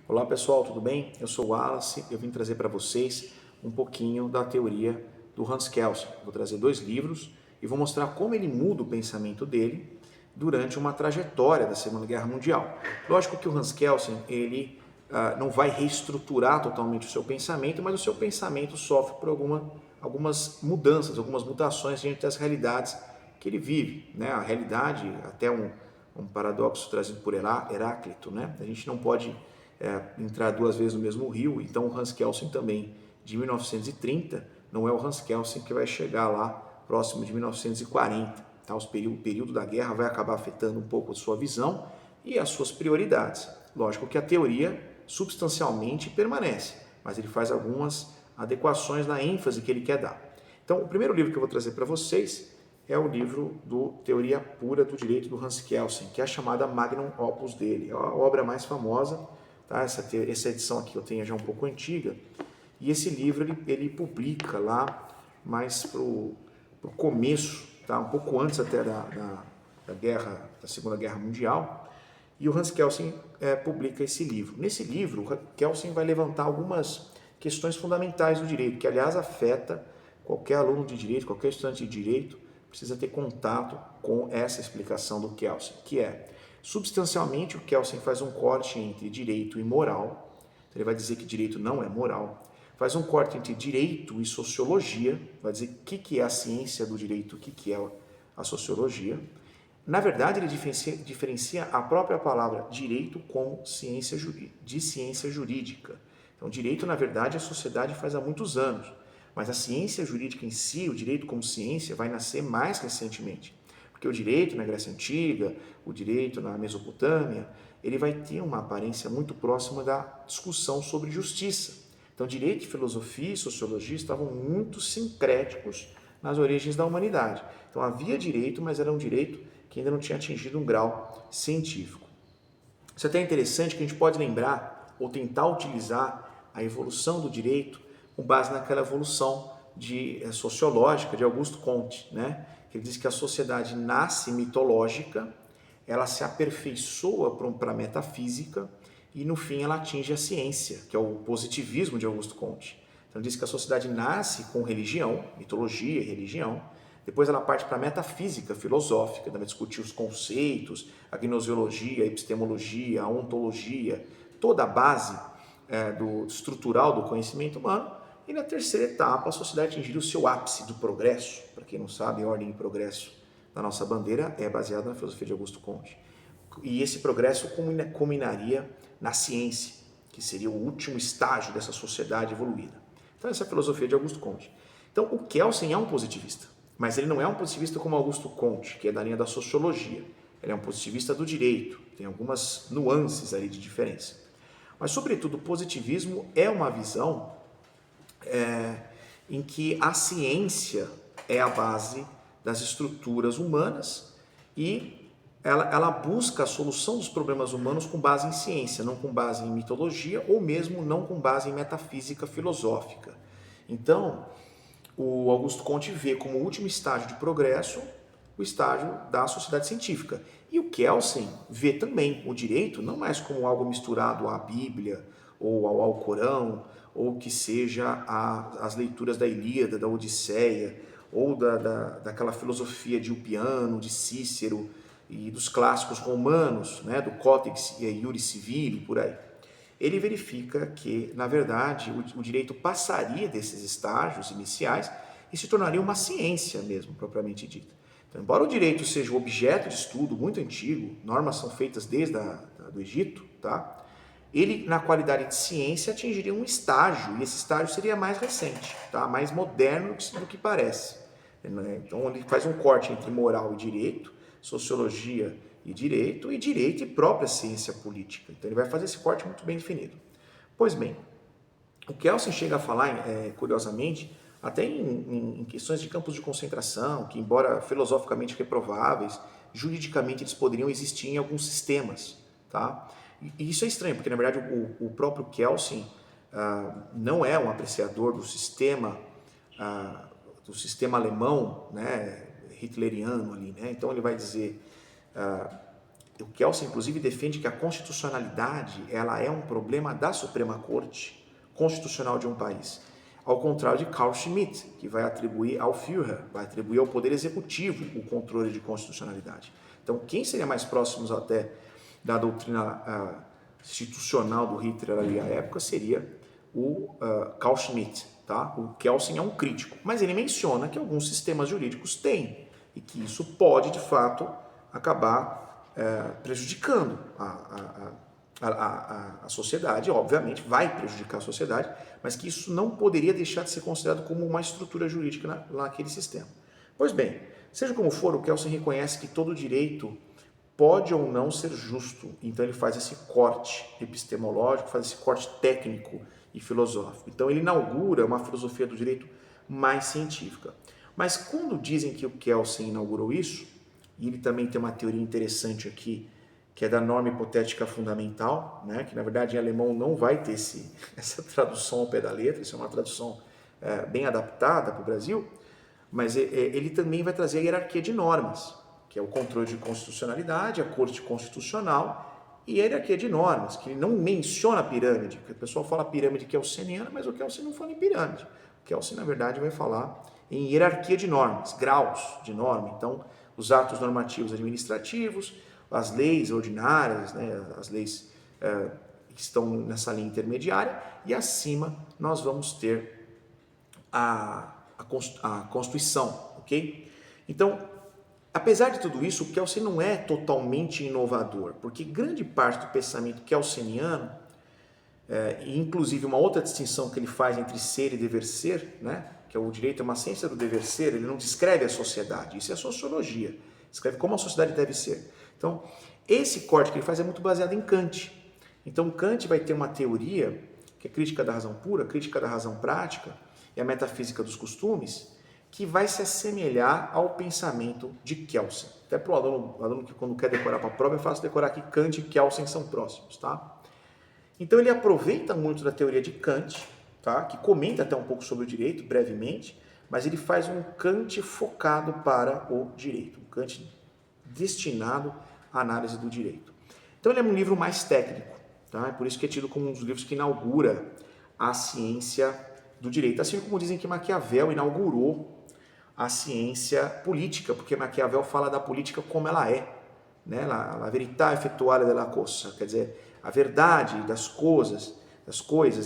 Olá pessoal, tudo bem? Eu sou o Wallace e eu vim trazer para vocês um pouquinho da teoria do Hans Kelsen. Vou trazer dois livros e vou mostrar como ele muda o pensamento dele durante uma trajetória da Segunda Guerra Mundial. Lógico que o Hans Kelsen ele não vai reestruturar totalmente o seu pensamento, mas o seu pensamento sofre por algumas mudanças, algumas mutações diante das realidades que ele vive. Né? A realidade, até um paradoxo trazido por Heráclito, né? A gente não pode entrar duas vezes no mesmo rio, então o Hans Kelsen também, de 1930, não é o Hans Kelsen que vai chegar lá próximo de 1940. Tá? O período da guerra vai acabar afetando um pouco a sua visão e as suas prioridades. Lógico que a teoria substancialmente permanece, mas ele faz algumas adequações na ênfase que ele quer dar. Então, o primeiro livro que eu vou trazer para vocês é o livro do Teoria Pura do Direito do Hans Kelsen, que é a chamada Magnum Opus dele, é a obra mais famosa. Tá? Essa edição aqui eu tenho já um pouco antiga, e esse livro ele publica lá mais para o começo, tá? Um pouco antes até da Segunda Guerra Mundial, e o Hans Kelsen publica esse livro. Nesse livro, o Kelsen vai levantar algumas questões fundamentais do direito, que aliás afeta qualquer aluno de direito, qualquer estudante de direito, precisa ter contato com essa explicação do Kelsen, que é, substancialmente, o Kelsen faz um corte entre direito e moral. Então, ele vai dizer que direito não é moral. Faz um corte entre direito e sociologia, vai dizer o que é a ciência do direito, o que é a sociologia. Na verdade, ele diferencia a própria palavra direito como ciência jurídica. Então, direito, na verdade, a sociedade faz há muitos anos, mas a ciência jurídica em si, o direito como ciência, vai nascer mais recentemente. Porque o direito na Grécia Antiga, o direito na Mesopotâmia, ele vai ter uma aparência muito próxima da discussão sobre justiça. Então, direito, filosofia e sociologia estavam muito sincréticos nas origens da humanidade. Então, havia direito, mas era um direito que ainda não tinha atingido um grau científico. Isso é até interessante que a gente pode lembrar ou tentar utilizar a evolução do direito com base naquela evolução sociológica de Augusto Comte, né? Que ele diz que a sociedade nasce mitológica, ela se aperfeiçoa para a metafísica e no fim ela atinge a ciência, que é o positivismo de Augusto Comte. Então ele diz que a sociedade nasce com religião, mitologia e religião, depois ela parte para a metafísica filosófica, vai discutir os conceitos, a gnoseologia, a epistemologia, a ontologia, toda a base estrutural do conhecimento humano. E na terceira etapa, a sociedade atingiria o seu ápice do progresso. Para quem não sabe, a ordem e progresso da nossa bandeira é baseada na filosofia de Augusto Comte. E esse progresso culminaria na ciência, que seria o último estágio dessa sociedade evoluída. Então essa é a filosofia de Augusto Comte. Então o Kelsen é um positivista, mas ele não é um positivista como Augusto Comte, que é da linha da sociologia. Ele é um positivista do direito, tem algumas nuances ali de diferença. Mas, sobretudo, o positivismo é uma visão em que a ciência é a base das estruturas humanas e ela busca a solução dos problemas humanos com base em ciência, não com base em mitologia ou mesmo não com base em metafísica filosófica. Então, o Augusto Comte vê como último estágio de progresso o estágio da sociedade científica. E o Kelsen vê também o direito não mais como algo misturado à Bíblia ou ao Alcorão, ou que seja as leituras da Ilíada, da Odisseia, ou daquela filosofia de Ulpiano, de Cícero e dos clássicos romanos, né, do Codex Iuris Civili, por aí. Ele verifica que, na verdade, o direito passaria desses estágios iniciais e se tornaria uma ciência mesmo, propriamente dita. Então, embora o direito seja um objeto de estudo muito antigo, normas são feitas desde do Egito, tá? Ele, na qualidade de ciência, atingiria um estágio, e esse estágio seria mais recente, tá? Mais moderno do que parece. Então, ele faz um corte entre moral e direito, sociologia e direito e própria ciência política. Então, ele vai fazer esse corte muito bem definido. Pois bem, o Kelsen chega a falar, curiosamente, até em questões de campos de concentração, que, embora filosoficamente reprováveis, juridicamente eles poderiam existir em alguns sistemas, tá? E isso é estranho, porque na verdade o próprio Kelsen não é um apreciador do sistema alemão, né, hitleriano ali, né? Então ele vai dizer O Kelsen, inclusive, defende que a constitucionalidade ela é um problema da Suprema Corte Constitucional de um país. Ao contrário de Carl Schmitt, que vai atribuir ao Führer, vai atribuir ao Poder Executivo o controle de constitucionalidade. Então, quem seria mais próximo até da doutrina institucional do Hitler ali à época seria o Carl Schmitt. Tá? O Kelsen é um crítico, mas ele menciona que alguns sistemas jurídicos têm e que isso pode, de fato, acabar prejudicando a sociedade, obviamente vai prejudicar a sociedade, mas que isso não poderia deixar de ser considerado como uma estrutura jurídica naquele sistema. Pois bem, seja como for, o Kelsen reconhece que todo direito pode ou não ser justo, então ele faz esse corte epistemológico, faz esse corte técnico e filosófico. Então ele inaugura uma filosofia do direito mais científica. Mas quando dizem que o Kelsen inaugurou isso, e ele também tem uma teoria interessante aqui, que é da norma hipotética fundamental, né, que na verdade em alemão não vai ter essa tradução ao pé da letra, isso é uma tradução bem adaptada para o Brasil, mas ele também vai trazer a hierarquia de normas, que é o controle de constitucionalidade, a corte constitucional e a hierarquia de normas, que ele não menciona a pirâmide, porque o pessoal fala pirâmide kelseniana, mas o Kelsen não fala em pirâmide. O Kelsen, na verdade, vai falar em hierarquia de normas, graus de norma. Então, os atos normativos administrativos, as leis ordinárias, né, as leis que estão nessa linha intermediária, e acima nós vamos ter a Constituição, ok? Então, apesar de tudo isso, o Kelsen não é totalmente inovador, porque grande parte do pensamento kelseniano, e inclusive uma outra distinção que ele faz entre ser e dever ser, né, que é o direito é uma ciência do dever ser, ele não descreve a sociedade, isso é sociologia, descreve como a sociedade deve ser. Então, esse corte que ele faz é muito baseado em Kant. Então, Kant vai ter uma teoria, que é crítica da razão pura, crítica da razão prática, e a metafísica dos costumes, que vai se assemelhar ao pensamento de Kelsen. Até para o aluno que quando quer decorar para a prova, é fácil decorar que Kant e Kelsen são próximos, tá? Então ele aproveita muito da teoria de Kant, tá? Que comenta até um pouco sobre o direito, brevemente, mas ele faz um Kant focado para o direito, um Kant destinado à análise do direito. Então ele é um livro mais técnico, tá? É por isso que é tido como um dos livros que inaugura a ciência do direito, assim como dizem que Maquiavel inaugurou a ciência política, porque Maquiavel fala da política como ela é, né? La verità effettuale della cosa, quer dizer, a verdade das coisas,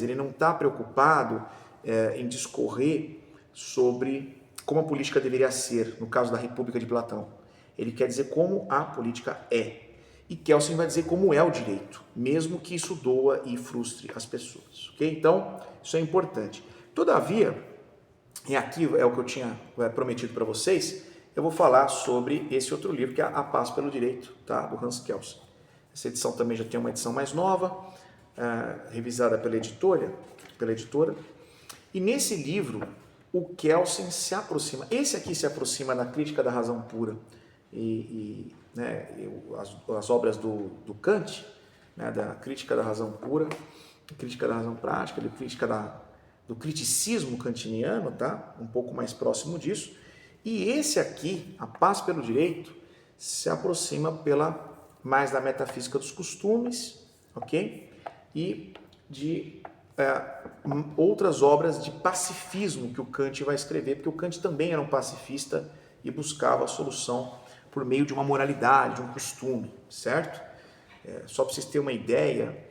ele não está preocupado em discorrer sobre como a política deveria ser, no caso da República de Platão. Ele quer dizer como a política é. E Kelsen vai dizer como é o direito, mesmo que isso doa e frustre as pessoas. Okay? Então, isso é importante. Todavia, e aqui é o que eu tinha prometido para vocês, eu vou falar sobre esse outro livro, que é A Paz pelo Direito, tá? Do Hans Kelsen. Essa edição também já tem uma edição mais nova, revisada pela editora. E nesse livro, o Kelsen se aproxima, esse aqui se aproxima da crítica da razão pura as obras do Kant, né, da crítica da razão pura, crítica da razão prática, crítica do criticismo kantiniano, tá? Um pouco mais próximo disso. E esse aqui, A Paz pelo Direito, se aproxima mais da metafísica dos costumes, ok? E de outras obras de pacifismo que o Kant vai escrever, porque o Kant também era um pacifista e buscava a solução por meio de uma moralidade, de um costume, certo? Só para vocês terem uma ideia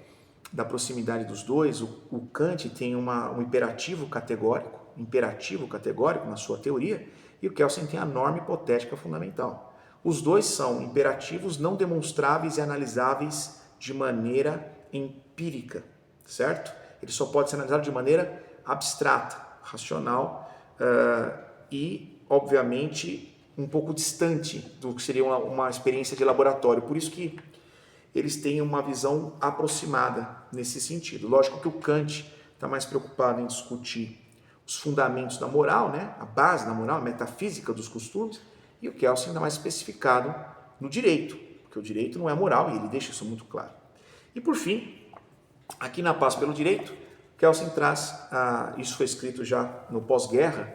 da proximidade dos dois, o Kant tem um imperativo categórico na sua teoria, e o Kelsen tem a norma hipotética fundamental. Os dois são imperativos não demonstráveis e analisáveis de maneira empírica, certo? Ele só pode ser analisado de maneira abstrata, racional e, obviamente, um pouco distante do que seria uma experiência de laboratório. Por isso que eles têm uma visão aproximada nesse sentido. Lógico que o Kant está mais preocupado em discutir os fundamentos da moral, né? A base da moral, a metafísica dos costumes, e o Kelsen ainda mais especificado no direito, porque o direito não é moral e ele deixa isso muito claro. E por fim, aqui na Paz pelo Direito, Kelsen traz, isso foi escrito já no pós-guerra,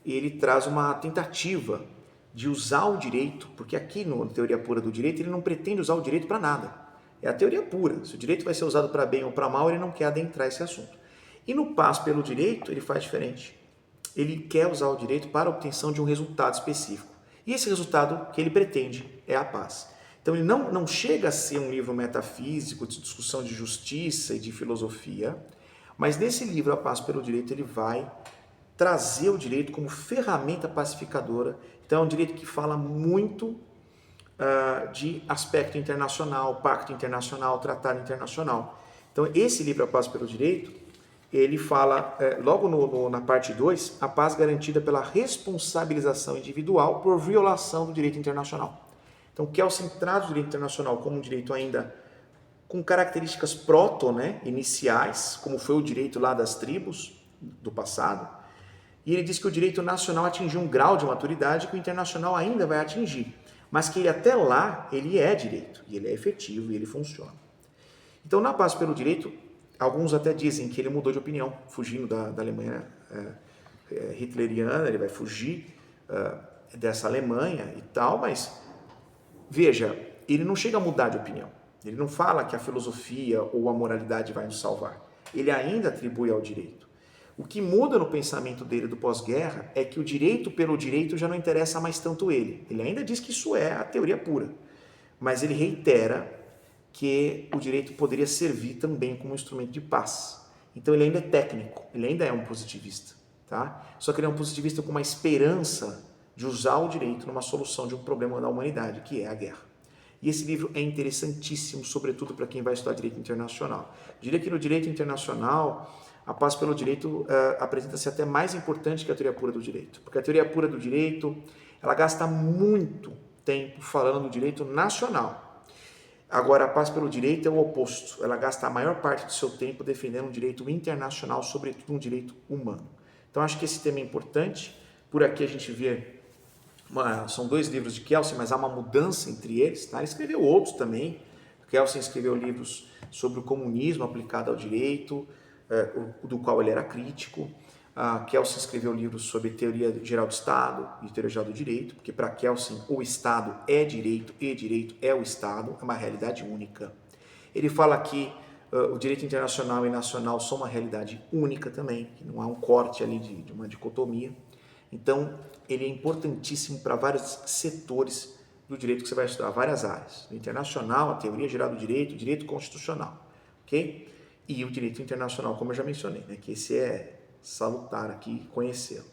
e ele traz uma tentativa de usar o direito, porque aqui na teoria pura do direito ele não pretende usar o direito para nada. É a teoria pura. Se o direito vai ser usado para bem ou para mal, ele não quer adentrar esse assunto. E no Paz pelo Direito, ele faz diferente. Ele quer usar o direito para a obtenção de um resultado específico. E esse resultado que ele pretende é a paz. Então ele não chega a ser um livro metafísico, de discussão de justiça e de filosofia, mas nesse livro, A Paz pelo Direito, ele vai trazer o direito como ferramenta pacificadora. Então é um direito que fala muito de aspecto internacional, pacto internacional, tratado internacional. Então esse livro, A Paz pelo Direito, ele fala, logo na parte 2, a paz garantida pela responsabilização individual por violação do direito internacional. Então Kelsen traz o direito internacional como um direito ainda com características iniciais, como foi o direito lá das tribos do passado, e ele diz que o direito nacional atingiu um grau de maturidade que o internacional ainda vai atingir, mas que até lá ele é direito, e ele é efetivo, e ele funciona. Então, na Paz pelo Direito, alguns até dizem que ele mudou de opinião, fugindo da Alemanha hitleriana, ele vai fugir dessa Alemanha e tal, mas veja, ele não chega a mudar de opinião. Ele não fala que a filosofia ou a moralidade vai nos salvar. Ele ainda atribui ao direito. O que muda no pensamento dele do pós-guerra é que o direito pelo direito já não interessa mais tanto ele. Ele ainda diz que isso é a teoria pura, mas ele reitera que o direito poderia servir também como instrumento de paz. Então ele ainda é técnico, ele ainda é um positivista, tá? Só que ele é um positivista com uma esperança de usar o direito numa solução de um problema da humanidade, que é a guerra. E esse livro é interessantíssimo, sobretudo para quem vai estudar direito internacional. Eu diria que no direito internacional, A Paz pelo Direito apresenta-se até mais importante que a teoria pura do direito, porque a teoria pura do direito, ela gasta muito tempo falando do direito nacional. Agora, A Paz pelo Direito é o oposto, ela gasta a maior parte do seu tempo defendendo um direito internacional, sobretudo um direito humano. Então, acho que esse tema é importante. Por aqui a gente vê, são 2 livros de Kelsen, mas há uma mudança entre eles, tá? Ele escreveu outros também. Kelsen escreveu livros sobre o comunismo aplicado ao direito, do qual ele era crítico. Kelsen escreveu livros sobre teoria geral do Estado e teoria geral do direito, porque para Kelsen o Estado é direito e direito é o Estado, é uma realidade única. Ele fala que o direito internacional e nacional são uma realidade única também, que não há um corte ali de uma dicotomia. Então, ele é importantíssimo para vários setores do direito que você vai estudar, várias áreas. O internacional, a teoria geral do direito, o direito constitucional, ok? E o direito internacional, como eu já mencionei, né? Que esse é salutar aqui, conhecê-lo.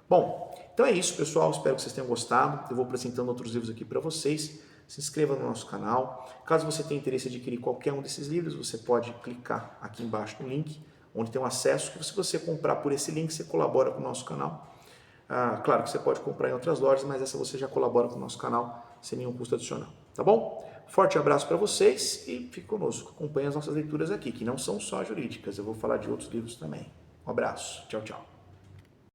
Bom, então é isso, pessoal. Espero que vocês tenham gostado. Eu vou apresentando outros livros aqui para vocês. Se inscreva no nosso canal. Caso você tenha interesse em adquirir qualquer um desses livros, você pode clicar aqui embaixo no link, onde tem um acesso, que se você comprar por esse link, você colabora com o nosso canal. Claro que você pode comprar em outras lojas, mas essa você já colabora com o nosso canal sem nenhum custo adicional, tá bom? Forte abraço para vocês e fique conosco. Acompanhe as nossas leituras aqui, que não são só jurídicas, eu vou falar de outros livros também. Um abraço, tchau, tchau.